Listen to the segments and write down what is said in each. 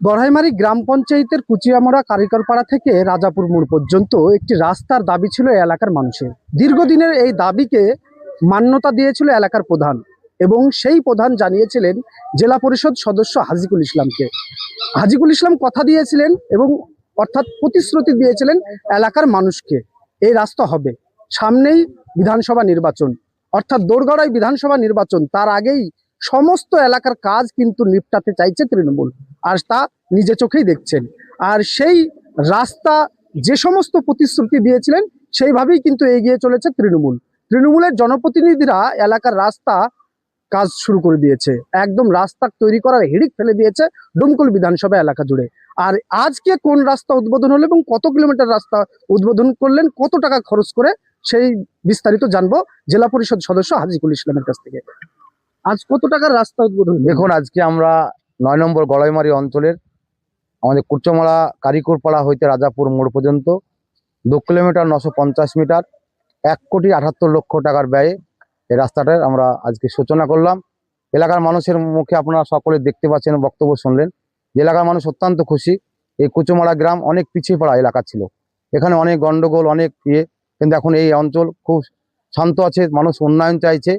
গড়াইমারি গ্রাম পঞ্চায়েতের কুচিয়ামরা কারিকরপাড়া থেকে রাজাপুর মোড় পর্যন্ত একটি রাস্তার দাবি ছিল এই এলাকার মানুষের। দীর্ঘদিনের এই দাবিকে মান্যতা দিয়েছিল এলাকার প্রধান, এবং সেই প্রধান জানিয়েছিলেন জেলা পরিষদ সদস্য হাজিকুল ইসলামকে। হাজিকুল ইসলাম কথা দিয়েছিলেন এবং অর্থাৎ প্রতিশ্রুতি দিয়েছিলেন এলাকার মানুষকে এই রাস্তা হবে। সামনেই বিধানসভা নির্বাচন, অর্থাৎ দোরগড়াই বিধানসভা নির্বাচন, তার আগেই সমস্ত এলাকার কাজ কিন্তু নিপটাতে চাইছে তৃণমূল, আর তা নিজে চোখেই দেখছেন। আর সেই রাস্তা যে সমস্ত প্রতিশ্রুতি দিয়েছিলেন সেইভাবেই কিন্তু এগিয়ে চলেছে তৃণমূলের জনপ্রতিনিধিরা এলাকার রাস্তা কাজ শুরু করে দিয়েছে, একদম রাস্তা তৈরি করার হিড়িক ফেলে দিয়েছে ডোমকল বিধানসভা এলাকা জুড়ে। আর আজকে কোন রাস্তা উদ্বোধন হলো এবং কত কিলোমিটার রাস্তা উদ্বোধন করলেন, কত টাকা খরচ করে, সেই বিস্তারিত জানবো জেলা পরিষদ সদস্য হাজিকুল ইসলামের কাছ থেকে। আজ কত টাকার রাস্তা উদ্বোধন? দেখুন, আজকে আমরা ৯ নম্বর গড়াইমারি অঞ্চলের আমাদের কুচমলা কারিকরপাড়া হইতে রাজাপুর মোড় পর্যন্ত 2 কিলোমিটার 950 মিটার 1,78,00,000 টাকার ব্যয়ে এই রাস্তাটার আমরা আজকে সূচনা করলাম। এলাকার মানুষের মুখে আপনারা সকলে দেখতে পাচ্ছেন, বক্তব্য শুনলেন যে এলাকার মানুষ অত্যন্ত খুশি। এই কুচমলা গ্রাম অনেক পিছিয়ে পড়া এলাকা ছিল, এখানে অনেক গন্ডগোল, অনেক কিন্তু এখন এই অঞ্চল খুব শান্ত আছে, মানুষ উন্নয়ন চাইছে।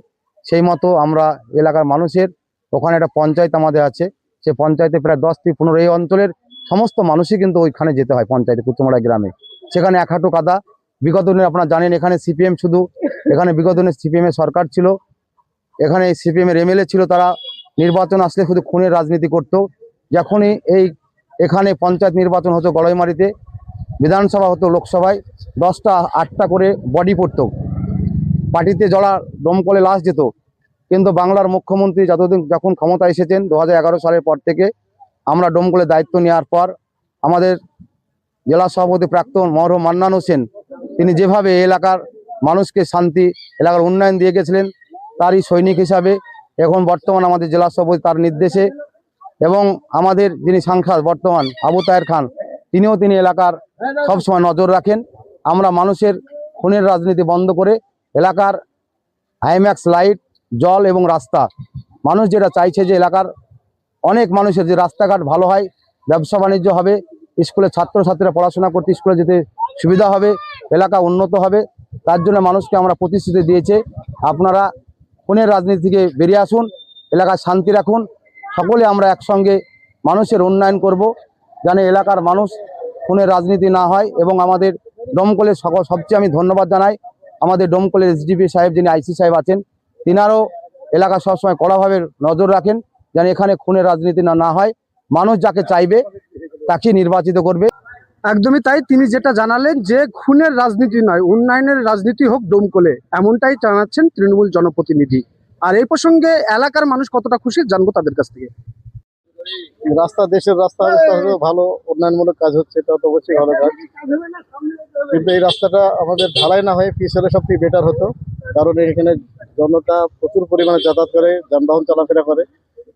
সেই মতো আমরা এলাকার মানুষের ওখানে একটা পঞ্চায়েত আমাদের আছে, সে পঞ্চায়েতে প্রায় 10 থেকে 15 এই অঞ্চলের সমস্ত মানুষই কিন্তু ওইখানে যেতে হয় পঞ্চায়েতে কুচমলা গ্রামে। সেখানে এক হাঁটু কাদা। বিগত দিনে আপনারা জানেন এখানে সিপিএম, শুধু এখানে বিগত দিনে সিপিএম এর সরকার ছিল, এখানে সিপিএম এর এমএলএ ছিল, তারা নির্বাচন আসলে শুধু খুনের রাজনীতি করত। যখনই এখানে পঞ্চায়েত নির্বাচন হতো, গড়াইমারিতে বিধানসভা হতো, লোকসভায় 10টা 8টা করে বডি পড়তো, পার্টিতে জড়া দমকলে লাশ যেত। কিন্তু বাংলার মুখ্যমন্ত্রী যখন ক্ষমতা এসেছেন 2011 সালের পর থেকে, আমরা দমকলের দায়িত্ব নেওয়ার পর আমাদের জেলা সভাপতি প্রাক্তন মরহুম মান্নান হোসেন, তিনি যেভাবে এলাকার মানুষকে শান্তি, এলাকার উন্নয়ন দিয়ে গেছিলেন, তারই সৈনিক হিসাবে এখন বর্তমান আমাদের জেলা সভাপতি তার নির্দেশে এবং আমাদের যিনি সাংসদ বর্তমান আবু তাহের খান, তিনি এলাকার সবসময় নজর রাখেন। আমরা মানুষের খুনের রাজনীতি বন্ধ করে এলাকার আইম্যাক্স লাইট, জল এবং রাস্তা, মানুষ যেটা চাইছে যে এলাকার অনেক মানুষের যে রাস্তাঘাট ভালো হয়, ব্যবসা বাণিজ্য হবে, স্কুলে ছাত্রছাত্রীরা পড়াশোনা করতে স্কুলে যেতে সুবিধা হবে, এলাকা উন্নত হবে, তার জন্য মানুষকে আমরা প্রতিশ্রুতি দিয়েছে আপনারা খুনের রাজনীতি থেকে বেরিয়ে আসুন, এলাকায় শান্তি রাখুন, সকলে আমরা একসঙ্গে মানুষের উন্নয়ন করব, যেন এলাকার মানুষ খুনের রাজনীতি না হয়। এবং আমাদের দমকলের সবচেয়ে আমি ধন্যবাদ জানাই আমাদের দমকলের এসডিপি সাহেব, যিনি আইসি সাহেব আছেন, তিনারও এলাকা সবসময় কড়াভাবে নজর রাখেন যেন এখানে খুনের রাজনীতি না হয়। মানুষ যাকে চাইবে তাকে নির্বাচিত করবে। একদমই তাই, তিনি যেটা জানালেন যে খুনের রাজনীতি নয়, উন্নয়নের রাজনীতি হোক ডোমকলে, এমনটাই জানাচ্ছেন তৃণমূল জনপ্রতিনিধি। আর এই প্রসঙ্গে এলাকার মানুষ কতটা খুশি জানবো তাদের কাছ থেকে। রাস্তা, দেশের রাস্তা ভালো, উন্নয়নমূলক কাজ হচ্ছে, এটা তো অবশ্যই ভালো কাজ, কিন্তু এই রাস্তাটা আমাদের ঢালাই না হয়ে পিচ হলে সবথেকে বেটার হতো। কারণ এখানে জনতা প্রচুর পরিমাণে যাতায়াত করে, যানবাহন চলাফেরা করে,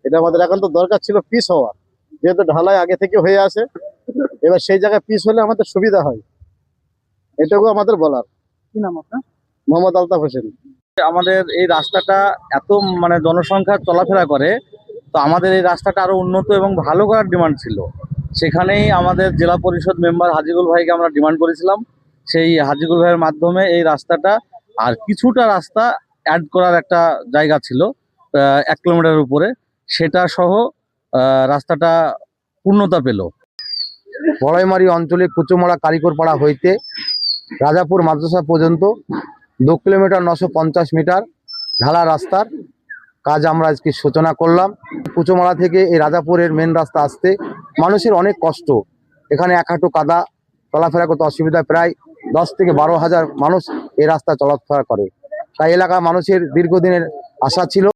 এটা আমাদের একান্ত দরকার ছিল পিচ হওয়া, যেহেতু ঢালাই আগে থেকে হয়ে আসে। এবার সেই জায়গায় পিচ হলে আমাদের সুবিধা হয়, এটুকু আমাদের বলার। কি নাম আপনার? মোহাম্মদ আলতাফ হোসেন। আমাদের এই রাস্তাটা এত জনসংখ্যা চলাফেরা করে, তো আমাদের এই রাস্তাটা আরো উন্নত এবং ভালো করার ডিমান্ড ছিল। সেখানেই আমাদের জেলা পরিষদ মেম্বার হাজিকুল ভাইকে আমরা ডিমান্ড করেছিলাম, সেই হাজিকুল ভাইয়ের মাধ্যমে এই রাস্তাটা আর কিছুটা রাস্তা অ্যাড করার একটা জায়গা ছিল 1 কিলোমিটারের উপরে, সেটা সহ রাস্তাটা পূর্ণতা পেল। গড়াইমারি অঞ্চলে কুচমলা কারিকরপাড়া হইতে রাজাপুর মাদ্রাসা পর্যন্ত 2 কিলোমিটার 950 মিটার ঢালা রাস্তার কাজ আমরা আজকে সূচনা করলাম। কুচমলা থেকে এই রাজাপুরের মেন রাস্তা আসতে মানুষের অনেক কষ্ট, এখানে এক হাঁটু কাদা, চলাফেরা করতে অসুবিধা, প্রায় 10 থেকে 12 হাজার মানুষ এই রাস্তা চলাফেরা করে। তাই এলাকার মানুষের দীর্ঘদিনের আশা ছিল